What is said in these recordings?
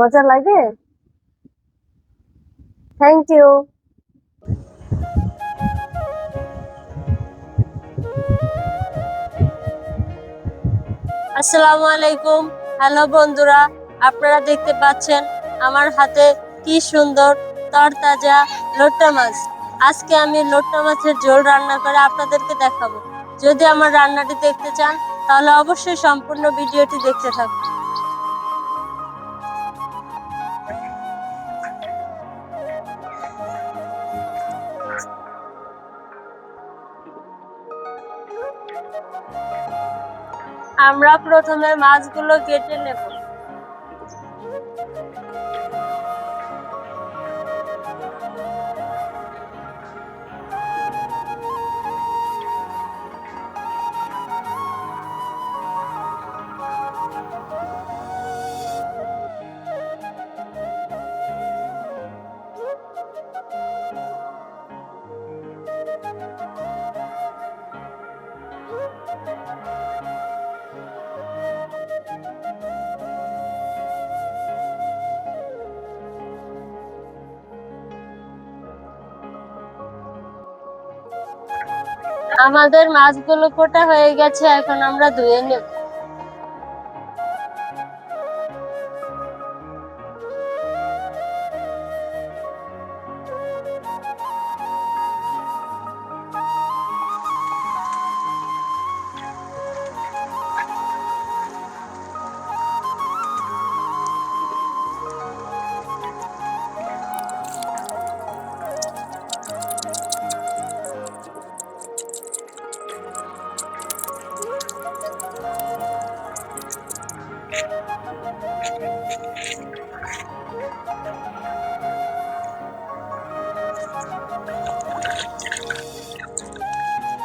মজা লাগে? Thank you. আসসালামু আলাইকুম। হ্যালো বন্ধুরা, আপনারা দেখতে পাচ্ছেন আমার হাতে কি সুন্দর তরতাজা লোট্টা মাছ। আজকে আমি লোট্টা মাছের ঝোল রান্না করে আপনাদেরকে দেখাবো। যদি আমার রান্নাটি দেখতে চান তাহলে অবশ্যই সম্পূর্ণ ভিডিওটি দেখতে থাকুন। আমরা প্রথমে মাছগুলো কেটে নেব। আমাদের মাছগুলো কোটা হয়ে গেছে, এখন আমরা ধুয়ে নেব।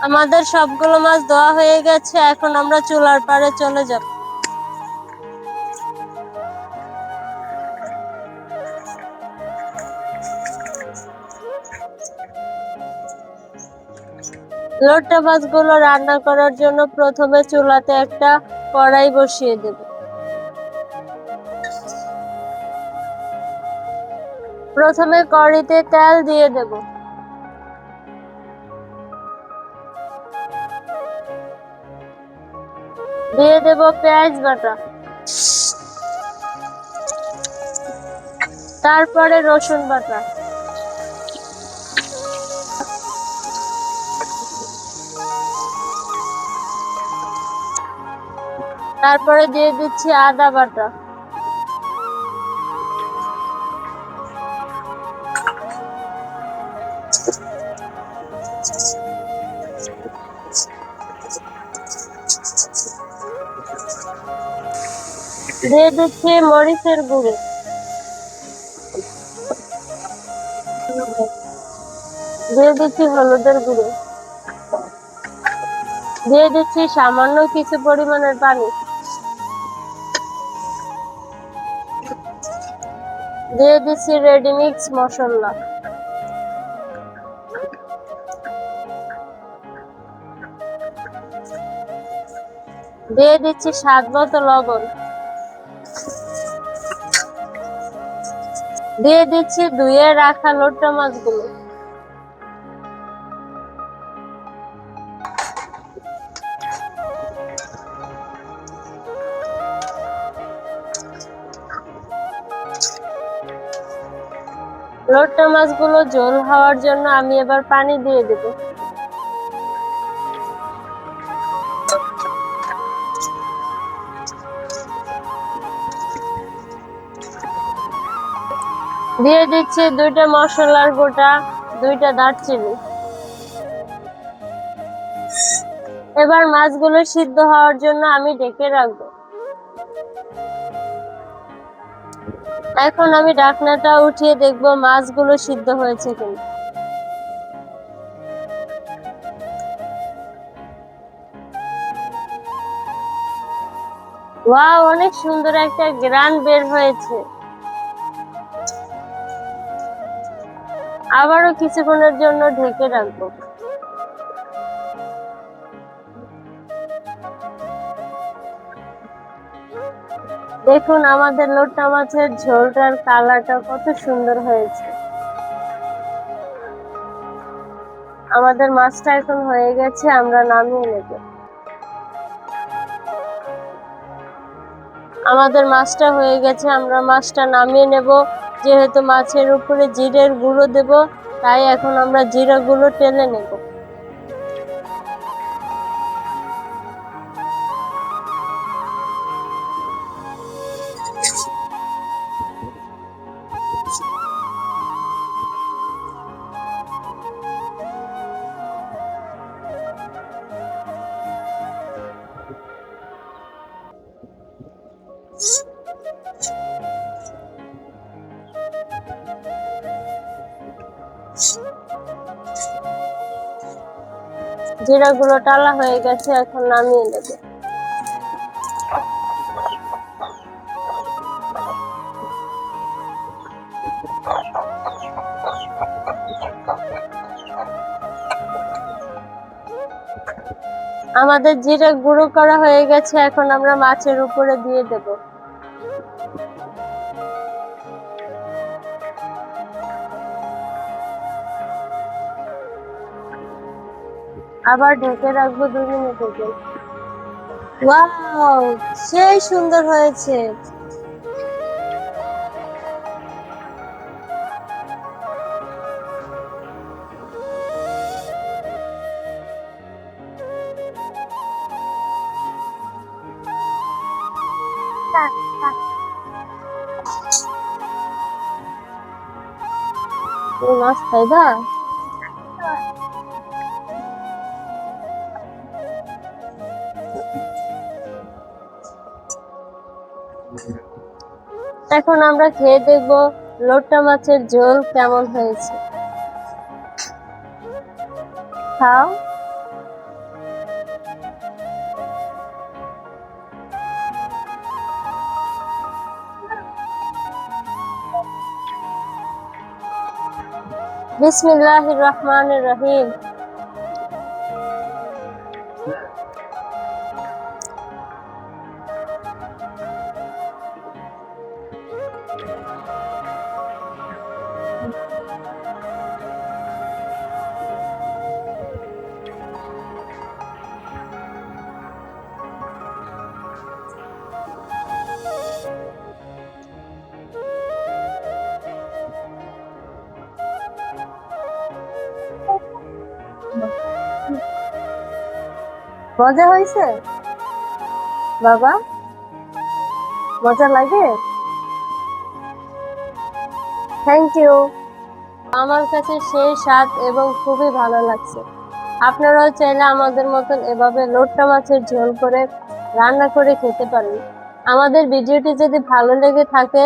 আমাদের সবগুলো মাছ ধোয়া হয়ে গেছে, এখন আমরা চুলার পাড়ে চলে যাব। লোট্টা মাছগুলো রান্না করার জন্য প্রথমে চুলাতে একটা কড়াই বসিয়ে দেব। প্রথমে কড়াইতে তেল দিয়ে দেব। দিয়ে দেব পেঁয়াজ বাটা, তারপরে রসুন বাটা, তারপরে দিয়ে দিচ্ছি আদা বাটা, দিয়ে দিচ্ছি মরিচের গুঁড়ো, দিয়ে দিচ্ছি হলুদের গুঁড়ো, দিয়ে দিচ্ছি সামান্য কিছু পরিমাণের পানি, দিয়ে দিচ্ছি রেডি মিক্স মশলা, দিয়ে দিচ্ছি স্বাদ মতো লবণ, দিয়ে দিচ্ছি ধুয়ে রাখা লোট্টা মাছগুলো, লোট্টা মাছগুলো ঝোল হওয়ার জন্য আমি এবার পানি দিয়ে দেব। দিয়ে দিচ্ছি 2টা মশলার গোটা, 2টা দারচিনি। এবার মাছগুলো সিদ্ধ হওয়ার জন্য আমি ঢেকে রাখবো। এখন আমি ঢাকনাটা উঠিয়ে দেখব মাছগুলো সিদ্ধ হয়েছে কিনা। ওয়াও, অনেক সুন্দর একটা ঘ্রাণ বের হয়েছে। আবারও কিছুক্ষণের জন্য ঢেকে রাখবো। দেখুন আমাদের লোট্টা মাছের ঝোলটার কালারটা কত সুন্দর হয়েছে। আমাদের মাছটা এখন হয়ে গেছে, আমরা নামিয়ে নেব। আমাদের মাছটা হয়ে গেছে, আমরা মাছটা নামিয়ে নেব। যেহেতু মাছের উপরে জিরের গুঁড়ো দেব, তাই এখন আমরা জিরা গুঁড়ো টেলে নেব। জিরা গুঁড়ো টালা হয়ে গেছে, এখন নামিয়ে নেব। আমাদের জিরা গুঁড়ো করা হয়ে গেছে, এখন আমরা মাছের উপরে দিয়ে দেব। আবার ঢেকে রাখবো 2 মিনিটের জন্য। ওয়াও, সেই সুন্দর হয়েছে। তুমি মাছ খাইবা? এখন আমরা খেয়ে দেখব লোট্টা মাছের ঝোল কেমন হয়েছে। খাও। বিসমিল্লাহির রহমানির রহিম। মজা হয়েছে বাবা? মজা লাগে? Thank you. আমার কাছে সেই স্বাদ এবং খুবই ভালো লাগছে। আপনারাও চাইলে আমাদের মতন এভাবে লোট্টা মাছের ঝোল করে রান্না করে খেতে পারেন। আমাদের ভিডিওটি যদি ভালো লেগে থাকে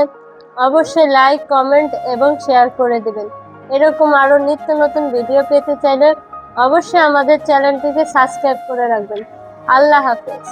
অবশ্যই লাইক, কমেন্ট এবং শেয়ার করে দিবেন। এরকম আরো নিত্য নতুন ভিডিও পেতে চাইলে অবশ্যই আমাদের চ্যানেলটিকে সাবস্ক্রাইব করে রাখবেন। আল্লাহ হাফেজ।